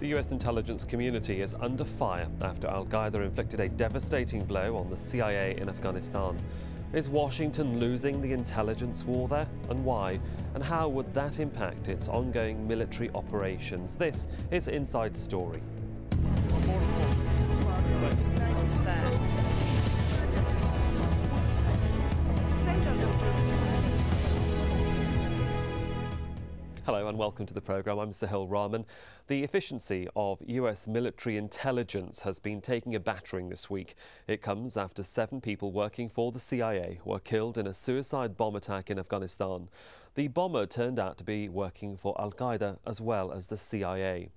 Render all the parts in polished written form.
The US intelligence community is under fire after al-Qaeda inflicted a devastating blow on the CIA in Afghanistan. Is Washington losing the intelligence war there, and why? And how would that impact its ongoing military operations? This is Inside Story. Hello and welcome to the programme. I'm Sahil Rahman. The efficiency of US military intelligence has been taking a battering this week. It comes after 7 people working for the CIA were killed in a suicide bomb attack in Afghanistan. The bomber turned out to be working for al-Qaeda as well as the CIA.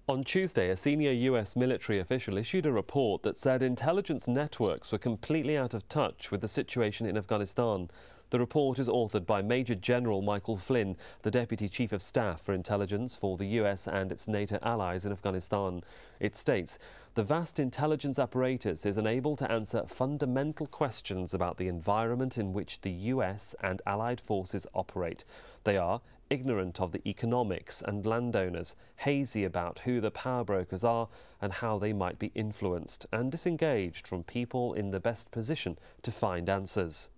On Tuesday, a senior US military official issued a report that said intelligence networks were completely out of touch with the situation in Afghanistan. The report is authored by Major General Michael Flynn, the Deputy Chief of Staff for Intelligence for the US and its NATO allies in Afghanistan. It states, the vast intelligence apparatus is unable to answer fundamental questions about the environment in which the US and allied forces operate. They are ignorant of the economics and landowners, hazy about who the power brokers are and how they might be influenced, and disengaged from people in the best position to find answers.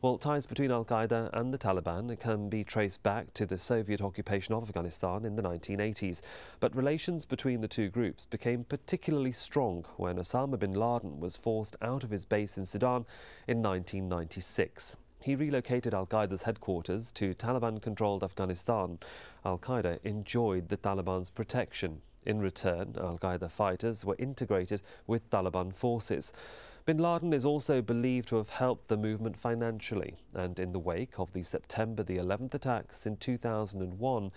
Well, ties between al-Qaeda and the Taliban can be traced back to the Soviet occupation of Afghanistan in the 1980s. But relations between the two groups became particularly strong when Osama bin Laden was forced out of his base in Sudan in 1996. He relocated al-Qaeda's headquarters to Taliban-controlled Afghanistan. Al-Qaeda enjoyed the Taliban's protection. In return, al-Qaeda fighters were integrated with Taliban forces. Bin Laden is also believed to have helped the movement financially, and in the wake of the September the 11th attacks in 2001,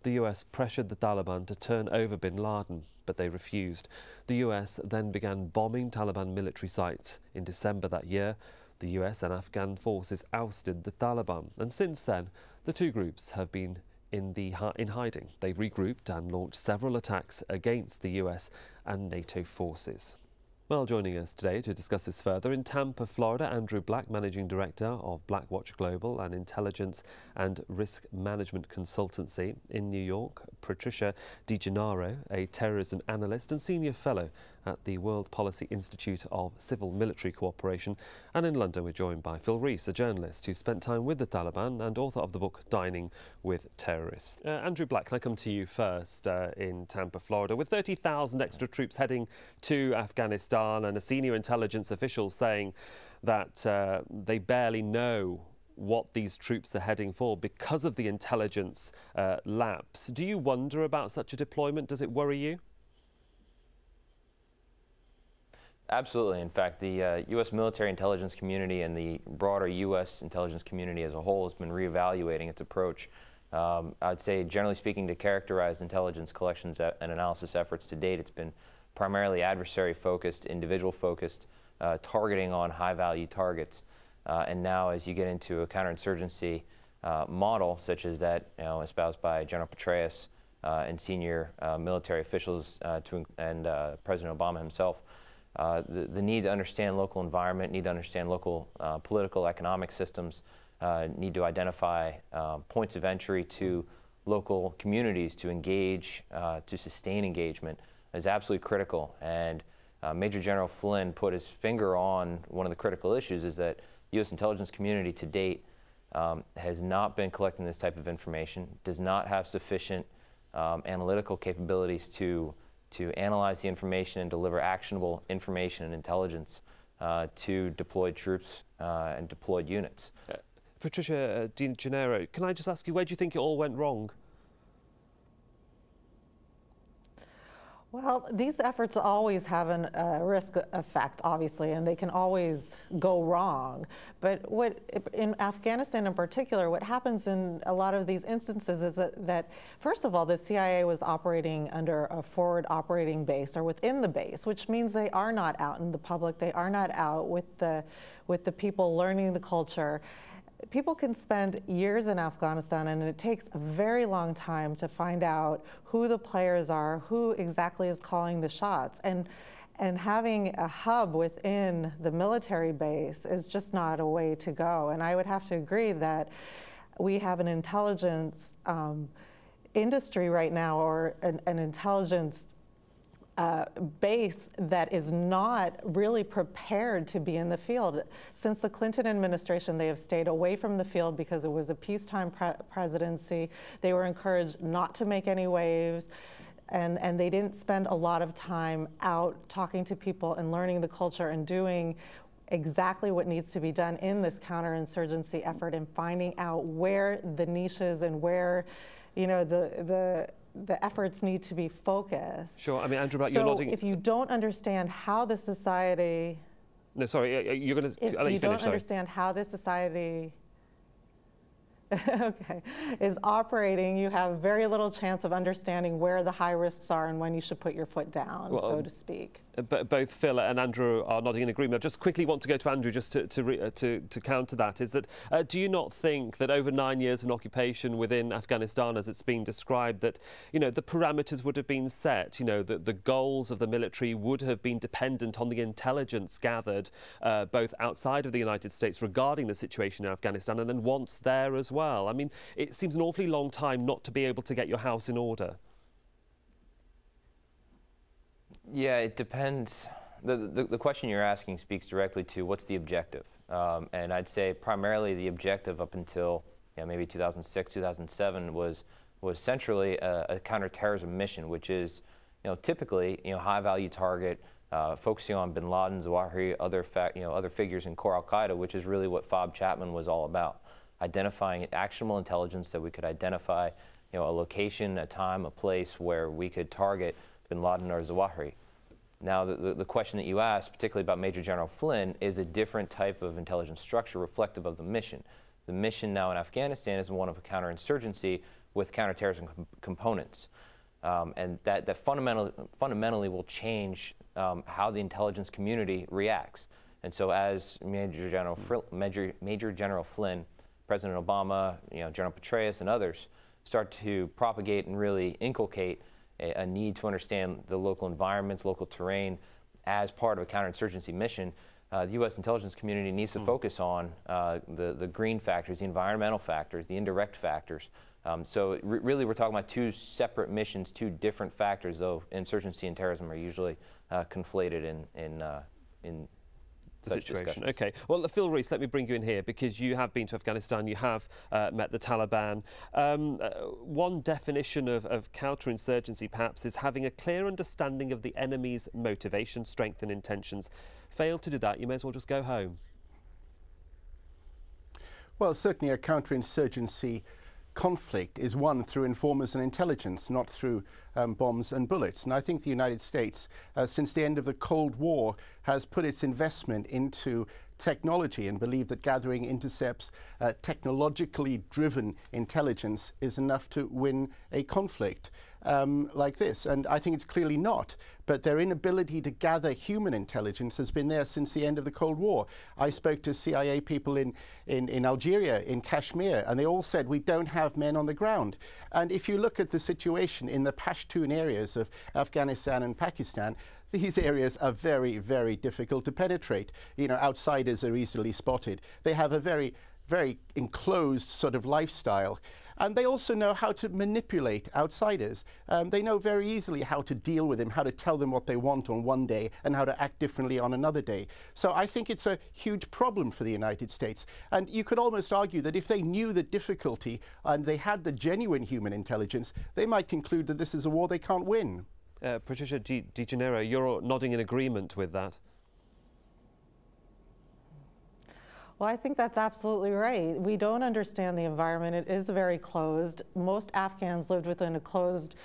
the US pressured the Taliban to turn over bin Laden, but they refused. The US then began bombing Taliban military sites. In December that year, the US and Afghan forces ousted the Taliban, and since then, the two groups have been in hiding. They've regrouped and launched several attacks against the US and NATO forces. Well, joining us today to discuss this further in Tampa, Florida, Andrew Black, Managing Director of Blackwatch Global, an intelligence and risk management consultancy. In New York, Patricia DiGennaro, a terrorism analyst and senior fellow at the World Policy Institute of Civil Military Cooperation. And in London, we're joined by Phil Rees, a journalist who spent time with the Taliban and author of the book Dining with Terrorists. Andrew Black, can I come to you first in Tampa, Florida? With 30,000 extra troops heading to Afghanistan and a senior intelligence official saying that they barely know what these troops are heading for because of the intelligence lapse. Do you wonder about such a deployment? Does it worry you? Absolutely. In fact, the U.S. military intelligence community and the broader U.S. intelligence community as a whole has been reevaluating its approach. I'd say, generally speaking, to characterize intelligence collections and analysis efforts to date, it's been primarily adversary-focused, individual-focused, targeting on high-value targets. And now, as you get into a counterinsurgency model, such as that espoused by General Petraeus and senior military officials and President Obama himself, the need to understand local environment, need to understand local political, economic systems, need to identify points of entry to local communities to engage, to sustain engagement is absolutely critical. And Major General Flynn put his finger on one of the critical issues, is that the U.S. intelligence community to date has not been collecting this type of information, does not have sufficient analytical capabilities to analyze the information and deliver actionable information and intelligence to deployed troops and deployed units. Patricia DiGennaro, can I just ask you, where do you think it all went wrong? Well, these efforts always have a risk effect, obviously, and they can always go wrong. But in Afghanistan in particular, what happens in a lot of these instances is that first of all, the CIA was operating under a forward operating base or within the base, which means they are not out in the public. They are not out with the people learning the culture. People can spend years in Afghanistan, and it takes a very long time to find out who the players are, who exactly is calling the shots. And having a hub within the military base is just not a way to go. And I would have to agree that we have an intelligence industry right now, or an intelligence base that is not really prepared to be in the field. Since the Clinton administration, they have stayed away from the field because it was a peacetime presidency. They were encouraged not to make any waves, and they didn't spend a lot of time out talking to people and learning the culture and doing exactly what needs to be done in this counterinsurgency effort, and finding out where the niches and where, you know, the efforts need to be focused. Sure. I mean, Andrew, so you're nodding. If you don't understand how the society... No, sorry, you're going to... If you don't understand how this society okay, is operating, you have very little chance of understanding where the high risks are and when you should put your foot down, so to speak. Both Phil and Andrew are nodding in agreement. I just quickly want to go to Andrew just to counter that. Is that do you not think that over 9 years of an occupation within Afghanistan, as it's been described, that, you know, the parameters would have been set, you know, that the goals of the military would have been dependent on the intelligence gathered both outside of the United States regarding the situation in Afghanistan, and then once there as well? I mean, it seems an awfully long time not to be able to get your house in order. Yeah, it depends. The question you're asking speaks directly to what's the objective. And I'd say primarily the objective up until maybe 2006, 2007 was centrally a counterterrorism mission, which is typically high-value target, focusing on bin Laden, Zawahiri, other figures in core al-Qaeda, which is really what Fob Chapman was all about. Identifying actionable intelligence that we could identify a location, a time, a place where we could target bin Laden or Zawahiri. Now, the question that you asked, particularly about Major General Flynn, is a different type of intelligence structure reflective of the mission. The mission now in Afghanistan is one of a counterinsurgency with counterterrorism components. And that fundamentally will change how the intelligence community reacts. And so as Major General Flynn, President Obama, General Petraeus and others start to propagate and really inculcate a need to understand the local environments, local terrain as part of a counterinsurgency mission, the U.S. intelligence community needs to focus on the green factors, the environmental factors, the indirect factors. So really we're talking about two separate missions, two different factors, though insurgency and terrorism are usually conflated in the situation. Okay. Well, Phil Rees, let me bring you in here because you have been to Afghanistan, you have met the Taliban. One definition of counterinsurgency, perhaps, is having a clear understanding of the enemy's motivation, strength and intentions. Fail to do that, you may as well just go home. Well, certainly a counterinsurgency conflict is won through informers and intelligence, not through bombs and bullets. And I think the United States, since the end of the Cold War, has put its investment into technology and believe that gathering intercepts, technologically driven intelligence is enough to win a conflict like this. And I think it's clearly not. But their inability to gather human intelligence has been there since the end of the Cold War. I spoke to CIA people in Algeria, in Kashmir, and they all said, we don't have men on the ground. And if you look at the situation in the Pashtun areas of Afghanistan and Pakistan, these areas are very, very difficult to penetrate. Outsiders are easily spotted. They have a very, very enclosed sort of lifestyle. And they also know how to manipulate outsiders. They know very easily how to deal with them, how to tell them what they want on one day and how to act differently on another day. So I think it's a huge problem for the United States. And you could almost argue that if they knew the difficulty and they had the genuine human intelligence, they might conclude that this is a war they can't win. Patricia De Janeiro, you're nodding in agreement with that. Well, I think that's absolutely right. We don't understand the environment. It is very closed. Most Afghans lived within a closed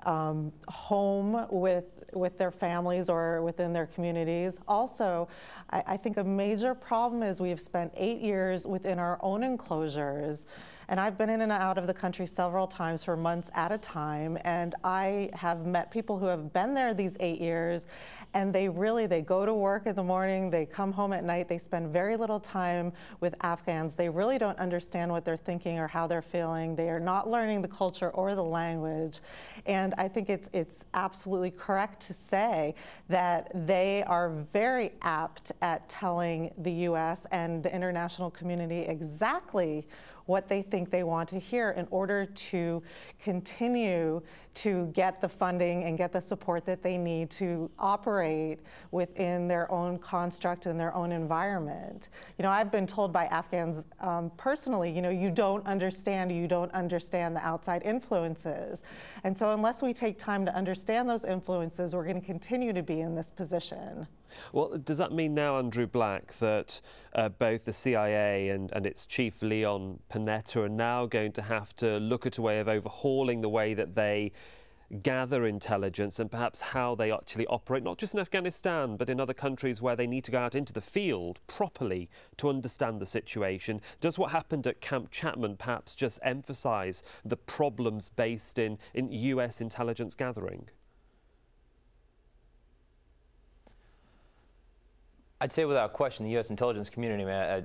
home with their families or within their communities. Also, I think a major problem is we've spent 8 years within our own enclosures. And I've been in and out of the country several times for months at a time. And I have met people who have been there these 8 years. And they go to work in the morning, they come home at night, they spend very little time with Afghans. They really don't understand what they're thinking or how they're feeling. They are not learning the culture or the language. And I think it's absolutely correct to say that they are very apt at telling the U.S. and the international community exactly what they think they want to hear in order to continue to get the funding and get the support that they need to operate within their own construct and their own environment. You know, I've been told by Afghans personally, you know, you don't understand the outside influences. And so unless we take time to understand those influences, we're going to continue to be in this position. Well, does that mean now, Andrew Black, that both the CIA and its chief Leon Panetta are now going to have to look at a way of overhauling the way that they gather intelligence and perhaps how they actually operate, not just in Afghanistan, but in other countries where they need to go out into the field properly to understand the situation? Does what happened at Camp Chapman perhaps just emphasise the problems based in US intelligence gathering? I'd say without question, the U.S. intelligence community,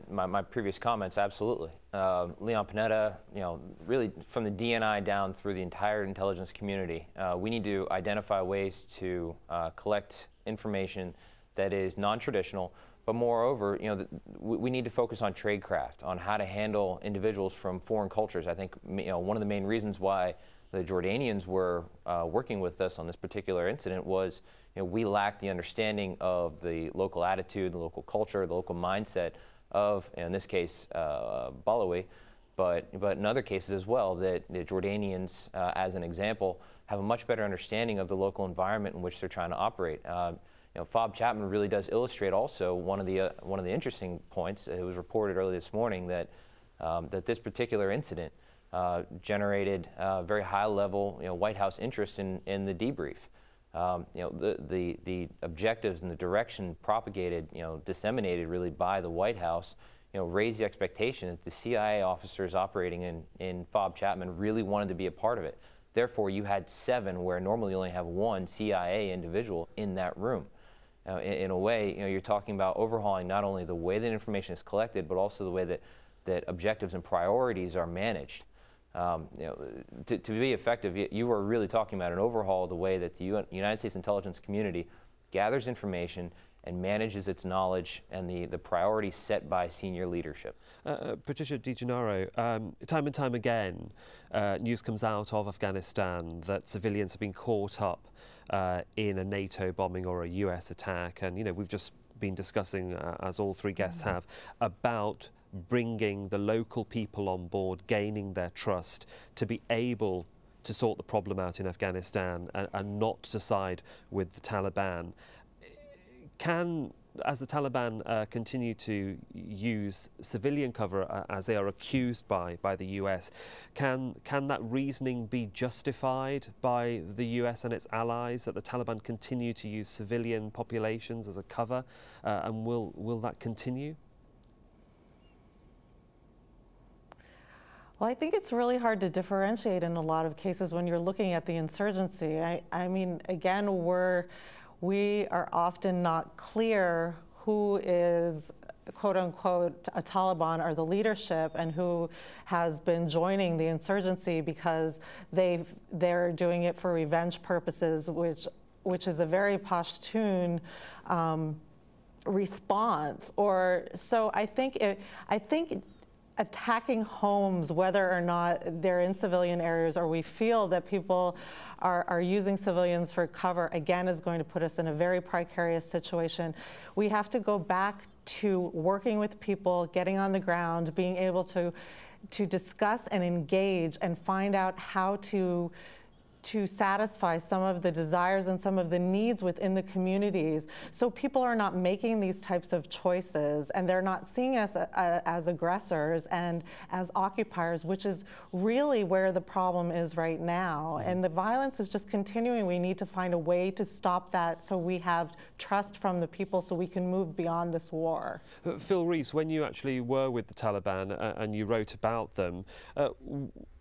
my previous comments, absolutely. Leon Panetta, you know, really from the DNI down through the entire intelligence community, we need to identify ways to collect information that is non-traditional, but moreover, you know, we need to focus on tradecraft, on how to handle individuals from foreign cultures. I think, you know, one of the main reasons why the Jordanians were working with us on this particular incident was, you know, we lacked the understanding of the local attitude, the local culture, the local mindset of, in this case, Balawi, but in other cases as well, that the Jordanians, as an example, have a much better understanding of the local environment in which they're trying to operate. You know, FOB Chapman really does illustrate also one of the interesting points. It was reported early this morning that that this particular incident generated very high level, you know, White House interest in the debrief. You know, the objectives and the direction propagated, you know, disseminated really by the White House, you know, raised the expectation that the CIA officers operating in FOB Chapman really wanted to be a part of it. Therefore, you had 7 where normally you only have 1 CIA individual in that room. In a way, you know, you're talking about overhauling not only the way that information is collected, but also the way that objectives and priorities are managed. You know, to be effective, you are really talking about an overhaul of the way that the United States intelligence community gathers information and manages its knowledge and the priorities set by senior leadership. Patricia DiGennaro, time and time again, news comes out of Afghanistan that civilians have been caught up in a NATO bombing or a US attack, and you know, we've just been discussing, as all 3 guests have, about bringing the local people on board, gaining their trust to be able to sort the problem out in Afghanistan and not to side with the Taliban. As the Taliban continue to use civilian cover as they are accused by the US, can that reasoning be justified by the US and its allies, that the Taliban continue to use civilian populations as a cover, and will that continue? Well, I think it's really hard to differentiate in a lot of cases when you're looking at the insurgency. I mean, again, we are often not clear who is, quote unquote, a Taliban or the leadership and who has been joining the insurgency because they're doing it for revenge purposes, which is a very Pashtun response. Or so I think attacking homes, whether or not they're in civilian areas or we feel that people are using civilians for cover, again, is going to put us in a very precarious situation. We have to go back to working with people, getting on the ground, being able to discuss and engage and find out how to satisfy some of the desires and some of the needs within the communities, so people are not making these types of choices and they're not seeing us as aggressors and as occupiers, which is really where the problem is right now. And the violence is just continuing. We need to find a way to stop that so we have trust from the people so we can move beyond this war. Phil Rees, when you actually were with the Taliban and you wrote about them,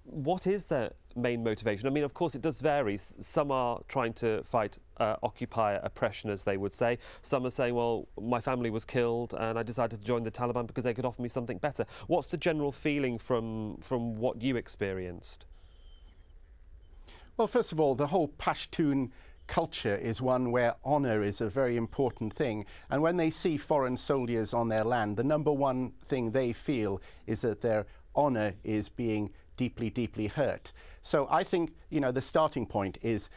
what is their main motivation? I mean, of course, it does vary. Some are trying to fight occupier oppression, as they would say. Some are saying, well, my family was killed and I decided to join the Taliban because they could offer me something better. What's the general feeling from what you experienced? Well, first of all, the whole Pashtun culture is one where honor is a very important thing. And when they see foreign soldiers on their land, the #1 thing they feel is that they're honor is being deeply, deeply hurt. So I think, the starting point is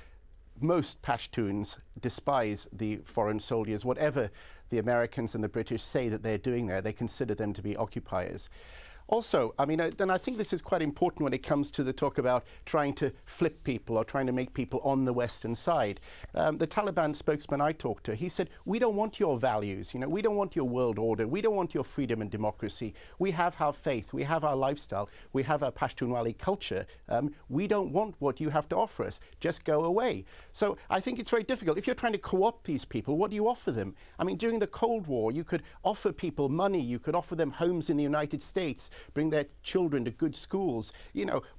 most Pashtuns despise the foreign soldiers. Whatever the Americans and the British say that they're doing there, they consider them to be occupiers. Also, and I think this is quite important when it comes to the talk about trying to flip people or trying to make people on the Western side. The Taliban spokesman I talked to, he said, we don't want your values, we don't want your world order, we don't want your freedom and democracy. We have our faith, we have our lifestyle, we have our Pashtunwali culture. We don't want what you have to offer us. Just go away. So I think it's very difficult. If you're trying to co-opt these people, what do you offer them? During the Cold War, you could offer people money, you could offer them homes in the United States, bring their children to good schools,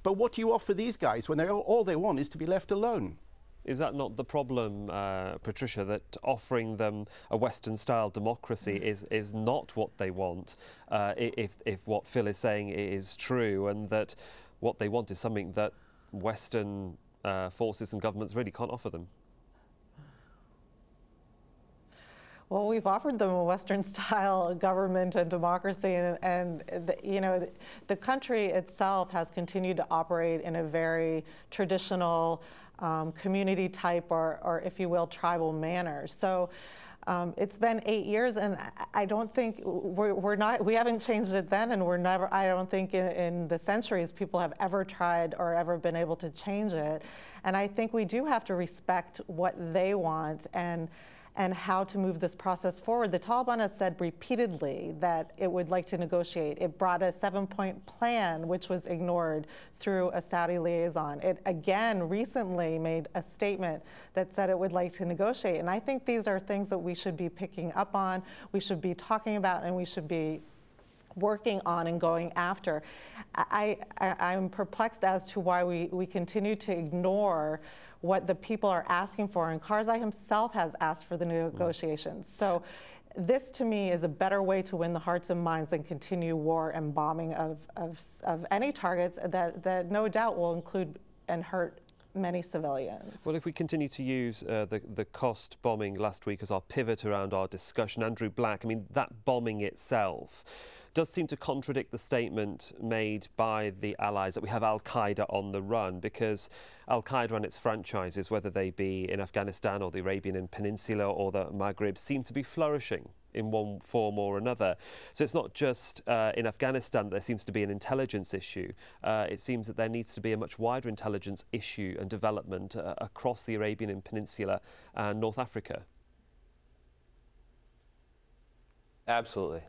but what do you offer these guys when all they want is to be left alone? Is that not the problem, Patricia, that offering them a Western-style democracy is not what they want, if what Phil is saying is true, and that what they want is something that Western forces and governments really can't offer them? Well, we've offered them a Western-style government and democracy, and the country itself has continued to operate in a very traditional community type or, if you will, tribal manner. So it's been 8 years, and I don't think we haven't changed it then, and I don't think in the centuries people have ever tried or ever been able to change it. And I think we do have to respect what they want and how to move this process forward. The Taliban has said repeatedly that it would like to negotiate. It brought a 7-point plan, which was ignored through a Saudi liaison. It again recently made a statement that said it would like to negotiate. And I think these are things that we should be picking up on, we should be talking about, and we should be working on and going after. I'm perplexed as to why we continue to ignore what the people are asking for, and Karzai himself has asked for the negotiations. So this, to me, is a better way to win the hearts and minds than continue war and bombing of any targets that no doubt will include and hurt many civilians. Well, if we continue to use the Khost bombing last week as our pivot around our discussion, Andrew Black, that bombing itself does seem to contradict the statement made by the Allies that we have al-Qaeda on the run, because al-Qaeda and its franchises, whether they be in Afghanistan or the Arabian Peninsula or the Maghreb, seem to be flourishing in one form or another. So it's not just in Afghanistan that there seems to be an intelligence issue. It seems that there needs to be a much wider intelligence issue and development across the Arabian Peninsula and North Africa. Absolutely.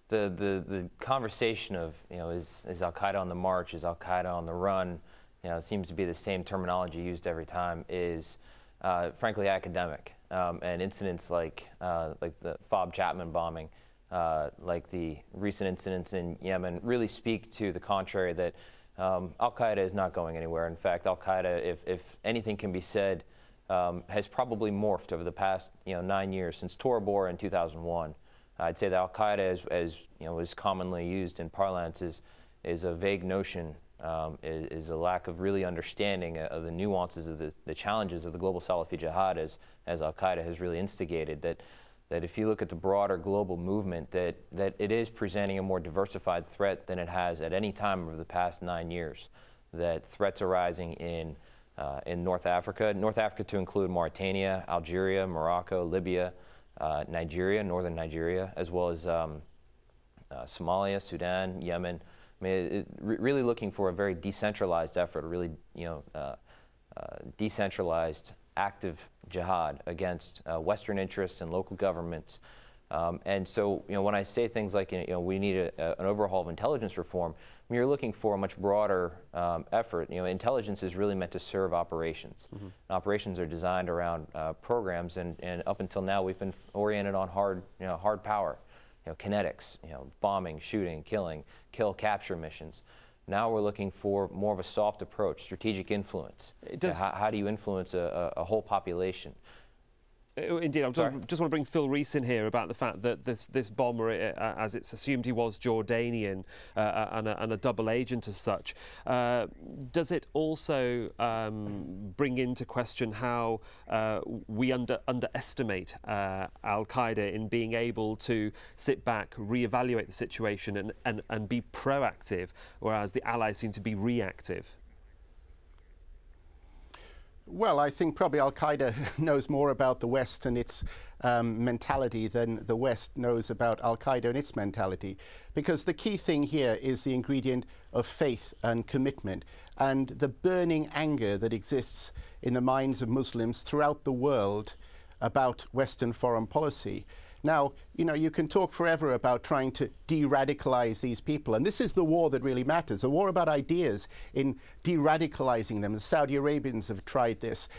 The conversation of, is al-Qaeda on the march, is al-Qaeda on the run, it seems to be the same terminology used every time, is frankly academic. And incidents like the Fob Chapman bombing, like the recent incidents in Yemen, really speak to the contrary, that al-Qaeda is not going anywhere. In fact, al-Qaeda, if anything can be said, has probably morphed over the past 9 years, since Tora Bora in 2001. I'd say that al-Qaeda, as is commonly used in parlance, is a vague notion, is a lack of really understanding of the nuances of the challenges of the global Salafi jihad, as al-Qaeda has really instigated. That if you look at the broader global movement, that it is presenting a more diversified threat than it has at any time over the past 9 years. That threats arising in North Africa to include Mauritania, Algeria, Morocco, Libya, Nigeria, northern Nigeria, as well as Somalia, Sudan, Yemen. Really looking for a very decentralized effort, a really decentralized, active jihad against Western interests and local governments. And so, when I say things like, we need an overhaul of intelligence reform, you're looking for a much broader effort. Intelligence is really meant to serve operations. Mm-hmm. Operations are designed around programs, and up until now we've been oriented on hard power, kinetics, bombing, shooting, kill, capture missions. Now we're looking for more of a soft approach, strategic influence. How do you influence a whole population? Indeed, I just want to bring Phil Rees in here about the fact that this bomber, as it's assumed he was Jordanian and a double agent as such, does it also bring into question how we underestimate al-Qaeda in being able to sit back, reevaluate the situation and be proactive, whereas the allies seem to be reactive? Well, I think probably al-Qaeda knows more about the West and its mentality than the West knows about al-Qaeda and its mentality. Because the key thing here is the ingredient of faith and commitment and the burning anger that exists in the minds of Muslims throughout the world about Western foreign policy. Now, you know, you can talk forever about trying to de-radicalize these people, and this is the war that really matters, a war about ideas in de-radicalizing them. The Saudi Arabians have tried this.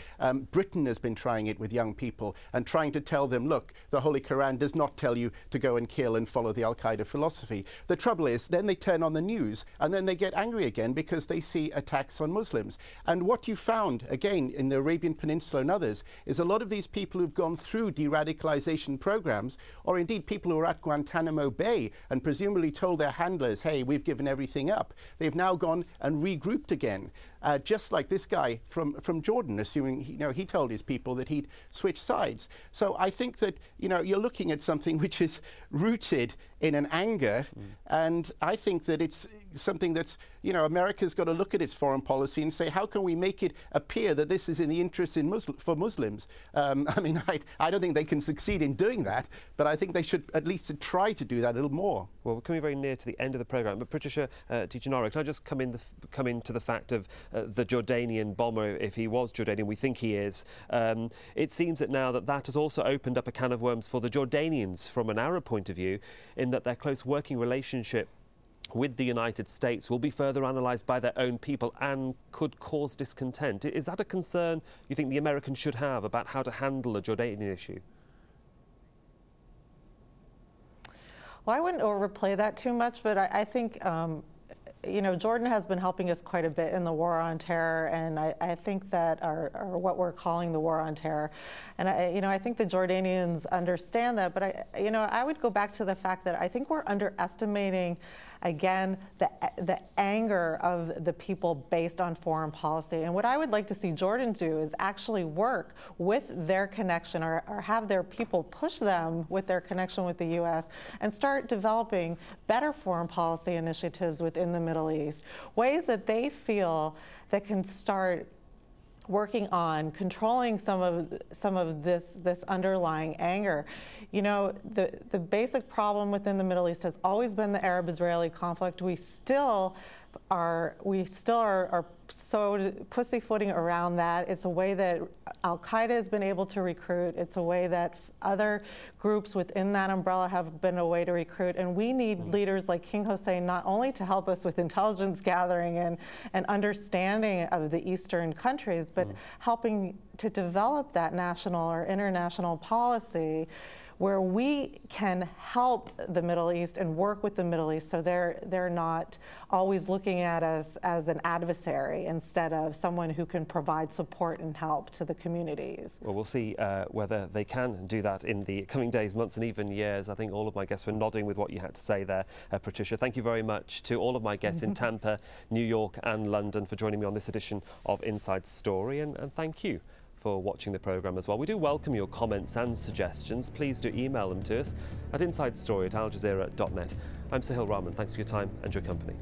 Britain has been trying it with young people and trying to tell them, look, the Holy Quran does not tell you to go and kill and follow the al-Qaeda philosophy. The trouble is, then they turn on the news and then they get angry again because they see attacks on Muslims. And what you found, again, in the Arabian Peninsula and others, is a lot of these people who've gone through de-radicalization programs, or indeed people who are at Guantanamo Bay and presumably told their handlers, hey, we've given everything up. They've now gone and regrouped again. Just like this guy from Jordan, assuming he told his people that he'd switch sides. So I think that you're looking at something which is rooted in an anger, and I think that it's something that's America's got to look at its foreign policy and say, how can we make it appear that this is in the interest for Muslims? I mean, I don't think they can succeed in doing that, but I think they should at least try to do that a little more. Well, we're coming very near to the end of the programme, but Patricia DiGennaro, can I just come into the fact of the Jordanian bomber, if he was Jordanian, we think he is. It seems that now that has also opened up a can of worms for the Jordanians from an Arab point of view, in that their close working relationship with the United States will be further analysed by their own people and could cause discontent. Is that a concern you think the Americans should have about how to handle the Jordanian issue? Well, I wouldn't overplay that too much, but I think Jordan has been helping us quite a bit in the war on terror, and I think that are what we're calling the war on terror. And I think the Jordanians understand that, but I would go back to the fact that I think we're underestimating, again, the anger of the people based on foreign policy. And what I would like to see Jordan do is actually work with their connection, or have their people push them with their connection with the U.S. and start developing better foreign policy initiatives within the Middle East, ways that they feel that can start working on controlling some of this underlying anger. The basic problem within the Middle East has always been the Arab-Israeli conflict. We still are so pussyfooting around that. It's a way that al-Qaeda has been able to recruit. It's a way that other groups within that umbrella have been a way to recruit. And we need leaders like King Hussein not only to help us with intelligence gathering and understanding of the Eastern countries, but helping to develop that national or international policy where we can help the Middle East and work with the Middle East, so they're not always looking at us as an adversary instead of someone who can provide support and help to the communities. Well, we'll see whether they can do that in the coming days, months and even years. I think all of my guests were nodding with what you had to say there, Patricia. Thank you very much to all of my guests in Tampa, New York and London for joining me on this edition of Inside Story, and thank you for watching the programme as well. We do welcome your comments and suggestions. Please do email them to us at insidestory@aljazeera.net. I'm Sahil Rahman. Thanks for your time and your company.